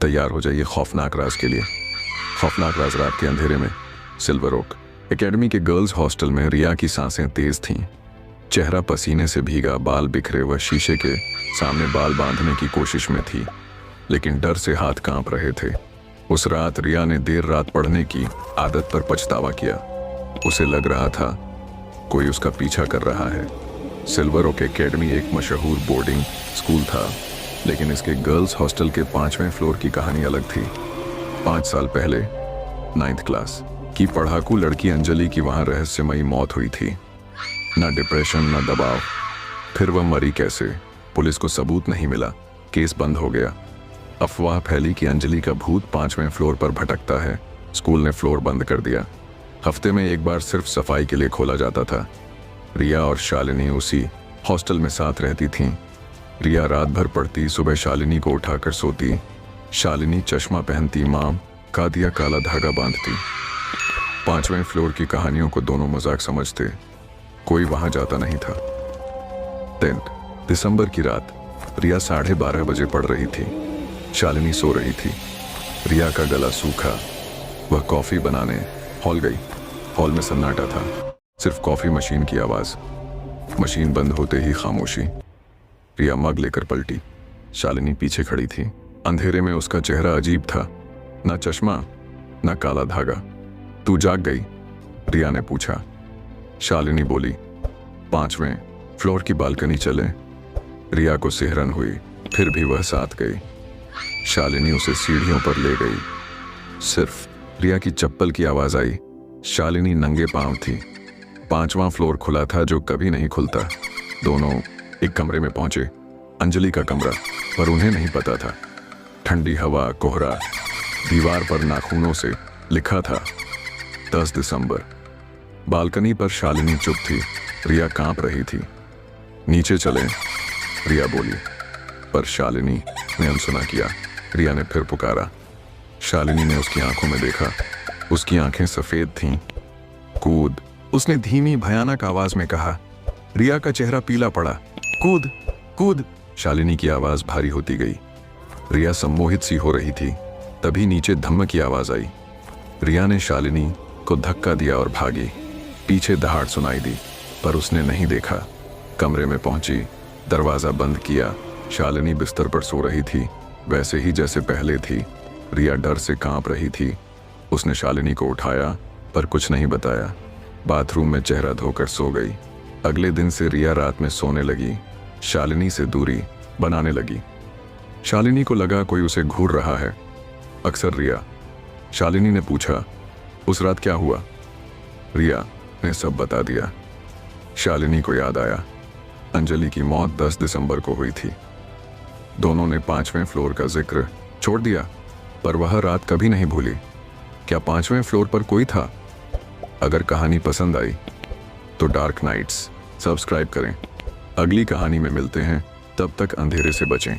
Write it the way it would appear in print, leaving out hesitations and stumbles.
तैयार हो जाइए खौफनाक राज के लिए। खौफनाक राज रात के अंधेरे में। सिल्वर ओक एकेडमी के गर्ल्स हॉस्टल में रिया की सांसें तेज थीं। चेहरा पसीने से भीगा, बाल बिखरे, वह शीशे के सामने बाल बांधने की कोशिश में थी, लेकिन डर से हाथ कांप रहे थे। उस रात रिया ने देर रात पढ़ने की आदत पर पछतावा किया। उसे लग रहा था कोई उसका पीछा कर रहा है। सिल्वर ओक एकेडमी एक मशहूर बोर्डिंग स्कूल था, लेकिन इसके गर्ल्स हॉस्टल के 5वें फ्लोर की कहानी अलग थी। 5 साल पहले 9th क्लास की पढ़ाकू लड़की अंजलि की वहां रहस्यमयी मौत हुई थी। न डिप्रेशन, न दबाव। फिर वह मरी कैसे? पुलिस को सबूत नहीं मिला, केस बंद हो गया। अफवाह फैली कि अंजलि का भूत 5वें फ्लोर पर भटकता है। स्कूल ने फ्लोर बंद कर दिया। हफ्ते में एक बार सिर्फ सफाई के लिए खोला जाता था। रिया और शालिनी उसी हॉस्टल में साथ रहती थीं। रिया रात भर पढ़ती, सुबह शालिनी को उठाकर सोती। शालिनी चश्मा पहनती, माम का दिया काला धागा बांधती। 5वें फ्लोर की कहानियों को दोनों मजाक समझते। कोई वहां जाता नहीं था। 10 दिसंबर की रात रिया 12:30 बजे पढ़ रही थी। शालिनी सो रही थी। रिया का गला सूखा। वह कॉफी बनाने हॉल गई। हॉल में सन्नाटा था, सिर्फ कॉफी मशीन की आवाज। मशीन बंद होते ही खामोशी। रिया मग लेकर पलटी। शालिनी पीछे खड़ी थी। अंधेरे में उसका चेहरा अजीब था, ना चश्मा, ना काला धागा। तू जाग गई? रिया ने पूछा। शालिनी बोली, 5वें फ्लोर की बालकनी चले। रिया को सिहरन हुई, फिर भी वह साथ गई। शालिनी उसे सीढ़ियों पर ले गई। सिर्फ रिया की चप्पल की आवाज आई। शालिनी नंगे पांव थी। 5वां फ्लोर खुला था, जो कभी नहीं खुलता। दोनों एक कमरे में पहुंचे। अंजलि का कमरा, पर उन्हें नहीं पता था। ठंडी हवा, कोहरा, दीवार पर नाखूनों से लिखा था 10 दिसंबर। बालकनी पर शालिनी चुप थी। रिया कांप रही थी। नीचे चलें, रिया बोली, पर शालिनी ने अनसुना किया। रिया ने फिर पुकारा। शालिनी ने उसकी आंखों में देखा। उसकी आंखें सफेद थीं। कूद, उसने धीमी भयानक आवाज में कहा। रिया का चेहरा पीला पड़ा। कूद, कूद। शालिनी की आवाज भारी होती गई। रिया सम्मोहित सी हो रही थी। तभी नीचे धम्म की आवाज आई। रिया ने शालिनी को धक्का दिया और भागी। पीछे दहाड़ सुनाई दी, पर उसने नहीं देखा। कमरे में पहुंची, दरवाजा बंद किया। शालिनी बिस्तर पर सो रही थी, वैसे ही जैसे पहले थी। रिया डर से कांप रही थी। उसने शालिनी को उठाया, पर कुछ नहीं बताया। बाथरूम में चेहरा धोकर सो गई। अगले दिन से रिया रात में सोने लगी, शालिनी से दूरी बनाने लगी। शालिनी को लगा कोई उसे घूर रहा है। अक्सर रिया। शालिनी ने पूछा, उस रात क्या हुआ? रिया ने सब बता दिया। शालिनी को याद आया, अंजलि की मौत 10 दिसंबर को हुई थी। दोनों ने 5वें फ्लोर का जिक्र छोड़ दिया, पर वह रात कभी नहीं भूली। क्या 5वें फ्लोर पर कोई था? अगर कहानी पसंद आई तो डार्क नाइट्स सब्सक्राइब करें। अगली कहानी में मिलते हैं, तब तक अंधेरे से बचें।